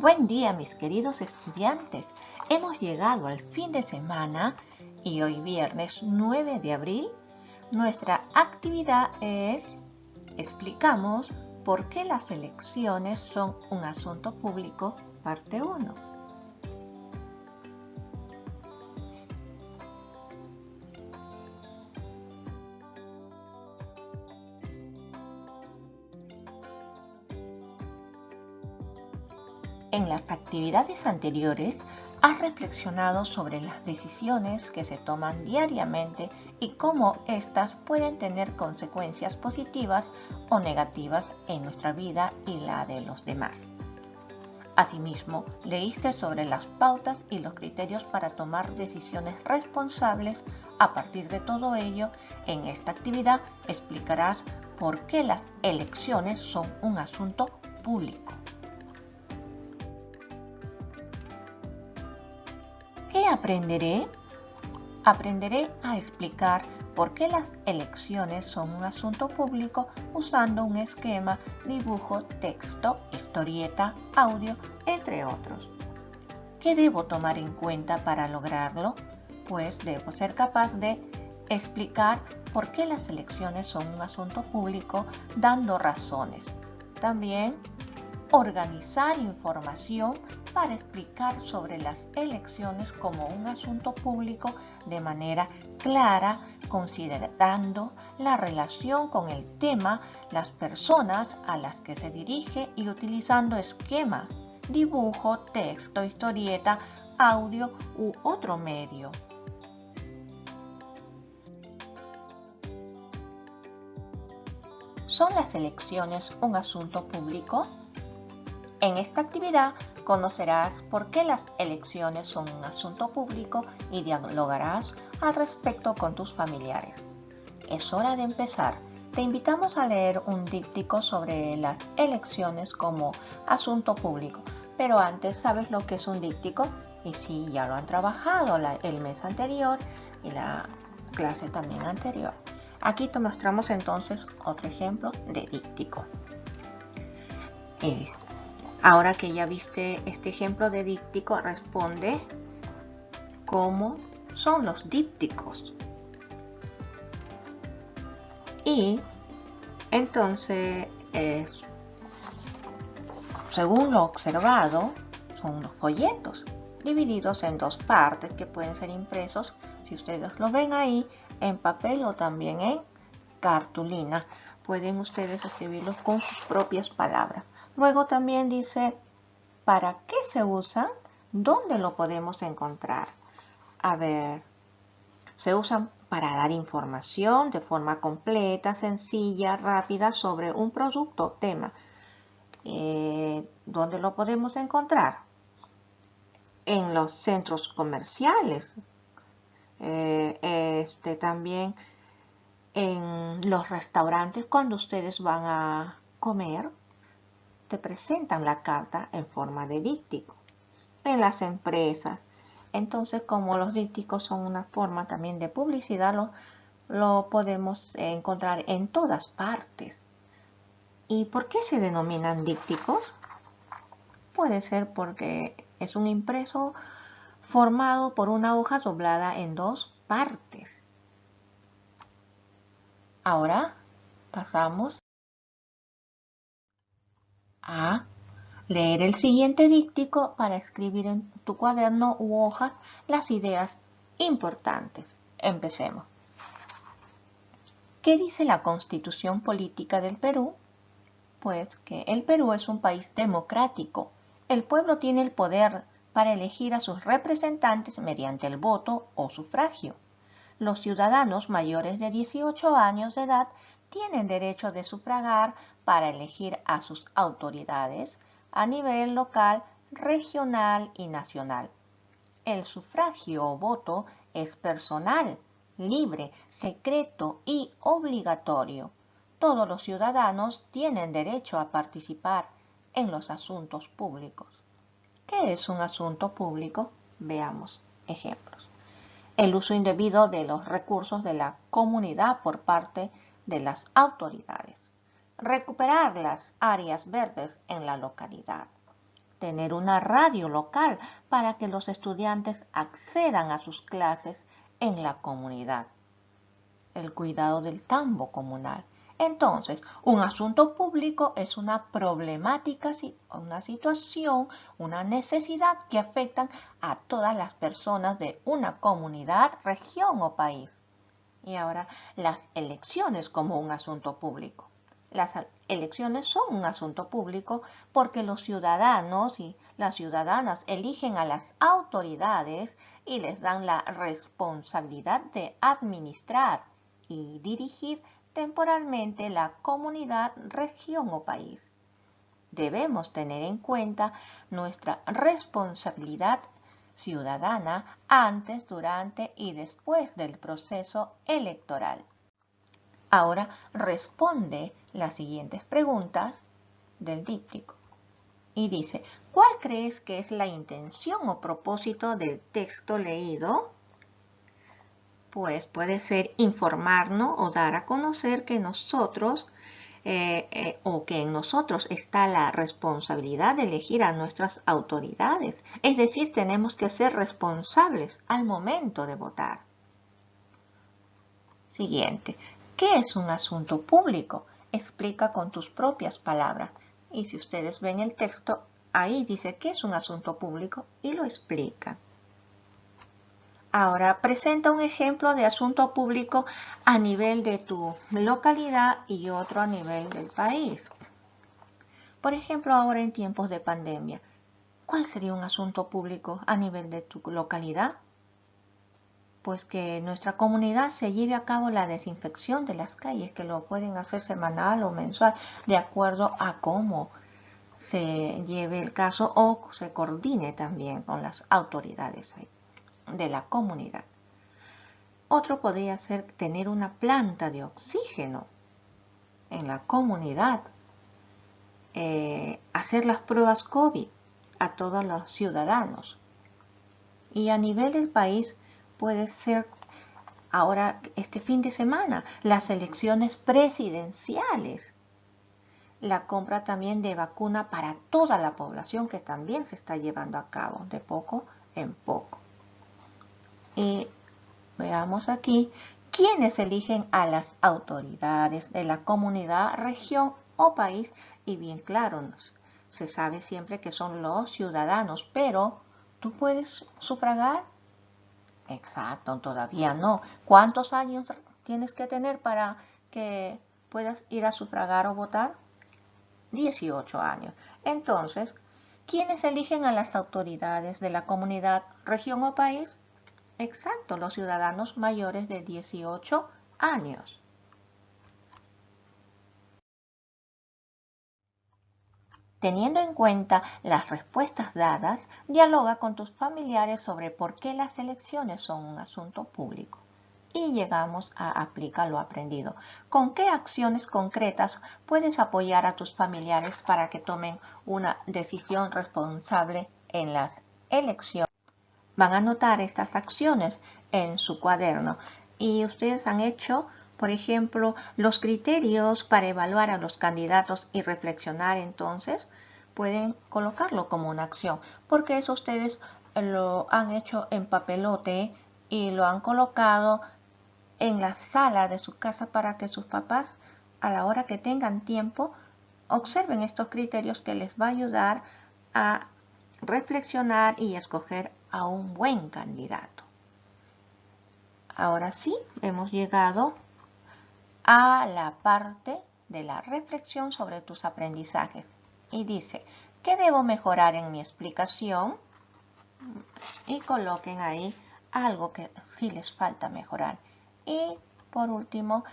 Buen día, mis queridos estudiantes. Hemos llegado al fin de semana y hoy viernes 9 de abril nuestra actividad es explicamos por qué las elecciones son un asunto público, parte 1. En las actividades anteriores, has reflexionado sobre las decisiones que se toman diariamente y cómo éstas pueden tener consecuencias positivas o negativas en nuestra vida y la de los demás. Asimismo, leíste sobre las pautas y los criterios para tomar decisiones responsables. A partir de todo ello, en esta actividad explicarás por qué las elecciones son un asunto público. ¿Qué aprenderé? Aprenderé a explicar por qué las elecciones son un asunto público usando un esquema, dibujo, texto, historieta, audio, entre otros. ¿Qué debo tomar en cuenta para lograrlo? Pues debo ser capaz de explicar por qué las elecciones son un asunto público dando razones. También organizar información para explicar sobre las elecciones como un asunto público de manera clara, considerando la relación con el tema, las personas a las que se dirige y utilizando esquemas, dibujo, texto, historieta, audio u otro medio. ¿Son las elecciones un asunto público? En esta actividad conocerás por qué las elecciones son un asunto público y dialogarás al respecto con tus familiares. Es hora de empezar. Te invitamos a leer un díptico sobre las elecciones como asunto público. Pero antes, ¿sabes lo que es un díptico? Y si ya lo han trabajado el mes anterior y la clase también anterior. Aquí te mostramos entonces otro ejemplo de díptico. Ahora que ya viste este ejemplo de díptico, responde cómo son los dípticos. Y entonces, según lo observado, son unos folletos divididos en dos partes que pueden ser impresos, si ustedes lo ven ahí, en papel o también en cartulina. Pueden ustedes escribirlos con sus propias palabras. Luego también dice, ¿para qué se usan? ¿Dónde lo podemos encontrar? A ver, se usan para dar información de forma completa, sencilla, rápida sobre un producto o tema. ¿Dónde lo podemos encontrar? En los centros comerciales. También en los restaurantes, cuando ustedes van a comer, te presentan la carta en forma de díptico. En las empresas. Entonces, como los dípticos son una forma también de publicidad, lo podemos encontrar en todas partes. ¿Y por qué se denominan dípticos? Puede ser porque es un impreso formado por una hoja doblada en dos partes. Ahora pasamos a leer el siguiente díptico para escribir en tu cuaderno u hojas las ideas importantes. Empecemos. ¿Qué dice la Constitución Política del Perú? Pues que el Perú es un país democrático. El pueblo tiene el poder para elegir a sus representantes mediante el voto o sufragio. Los ciudadanos mayores de 18 años de edad tienen derecho de sufragar para elegir a sus autoridades a nivel local, regional y nacional. El sufragio o voto es personal, libre, secreto y obligatorio. Todos los ciudadanos tienen derecho a participar en los asuntos públicos. ¿Qué es un asunto público? Veamos ejemplos. El uso indebido de los recursos de la comunidad por parte de las autoridades. Recuperar las áreas verdes en la localidad. tener una radio local para que los estudiantes accedan a sus clases en la comunidad. El cuidado del tambo comunal. Entonces, un asunto público es una problemática, una situación, una necesidad que afectan a todas las personas de una comunidad, región o país. Y ahora, las elecciones como un asunto público. Las elecciones son un asunto público porque los ciudadanos y las ciudadanas eligen a las autoridades y les dan la responsabilidad de administrar y dirigir temporalmente la comunidad, región o país. Debemos tener en cuenta nuestra responsabilidad ciudadana antes, durante y después del proceso electoral. Ahora responde las siguientes preguntas del díptico. Y dice, ¿cuál crees que es la intención o propósito del texto leído? Pues puede ser informarnos o dar a conocer que nosotros o que en nosotros está la responsabilidad de elegir a nuestras autoridades. Es decir, tenemos que ser responsables al momento de votar. Siguiente. ¿Qué es un asunto público? Explica con tus propias palabras. Y si ustedes ven el texto, ahí dice qué es un asunto público y lo explica. Ahora, presenta un ejemplo de asunto público a nivel de tu localidad y otro a nivel del país. Por ejemplo, ahora en tiempos de pandemia, ¿cuál sería un asunto público a nivel de tu localidad? Pues que en nuestra comunidad se lleve a cabo la desinfección de las calles, que lo pueden hacer semanal o mensual, de acuerdo a cómo se lleve el caso o se coordine también con las autoridades de la comunidad. Otro podría ser tener una planta de oxígeno en la comunidad, hacer las pruebas COVID a todos los ciudadanos. Y a nivel del país puede ser ahora este fin de semana las elecciones presidenciales, la compra también de vacuna para toda la población que también se está llevando a cabo de poco en poco. Y veamos aquí, ¿quiénes eligen a las autoridades de la comunidad, región o país? Y bien claro, se sabe siempre que son los ciudadanos, pero ¿tú puedes sufragar? Exacto, todavía no. ¿Cuántos años tienes que tener para que puedas ir a sufragar o votar? 18 años. Entonces, ¿quiénes eligen a las autoridades de la comunidad, región o país? Exacto, los ciudadanos mayores de 18 años. Teniendo en cuenta las respuestas dadas, dialoga con tus familiares sobre por qué las elecciones son un asunto público. Y llegamos a aplica lo aprendido. ¿Con qué acciones concretas puedes apoyar a tus familiares para que tomen una decisión responsable en las elecciones? Van a anotar estas acciones en su cuaderno y ustedes han hecho, por ejemplo, los criterios para evaluar a los candidatos y reflexionar. Entonces pueden colocarlo como una acción, porque eso ustedes lo han hecho en papelote y lo han colocado en la sala de su casa para que sus papás, a la hora que tengan tiempo, observen estos criterios que les va a ayudar a reflexionar y escoger a un buen candidato. Ahora sí, hemos llegado a la parte de la reflexión sobre tus aprendizajes. Y dice, ¿qué debo mejorar en mi explicación? Y coloquen ahí algo que sí les falta mejorar. Y por último,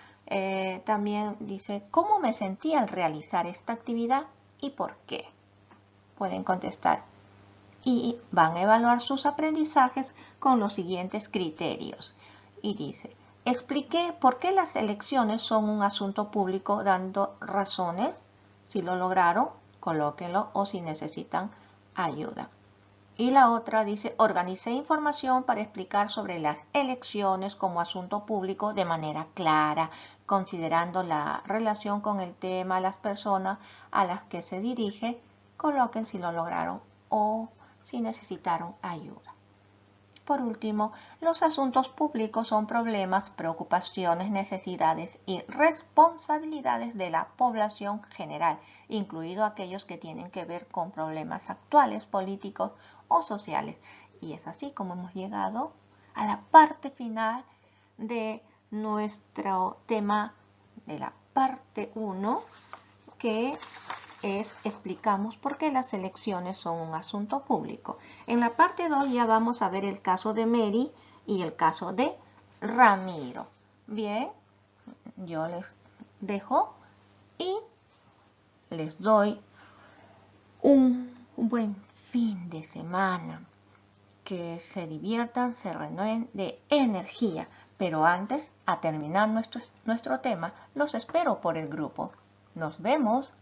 también dice, ¿cómo me sentí al realizar esta actividad y por qué? Pueden contestar. Y van a evaluar sus aprendizajes con los siguientes criterios. Y dice, expliqué por qué las elecciones son un asunto público dando razones. Si lo lograron, colóquenlo o si necesitan ayuda. Y la otra dice, organicé información para explicar sobre las elecciones como asunto público de manera clara, considerando la relación con el tema, las personas a las que se dirige. Coloquen si lo lograron o si necesitaron ayuda. Por último, los asuntos públicos son problemas, preocupaciones, necesidades y responsabilidades de la población general, incluidos aquellos que tienen que ver con problemas actuales, políticos o sociales. Y es así como hemos llegado a la parte final de nuestro tema de la parte 1, que explicamos por qué las elecciones son un asunto público. En la parte 2 ya vamos a ver el caso de Mary y el caso de Ramiro. Bien, yo les dejo y les doy un buen fin de semana. Que se diviertan, se renueven de energía. Pero antes, a terminar nuestro tema, los espero por el grupo. Nos vemos.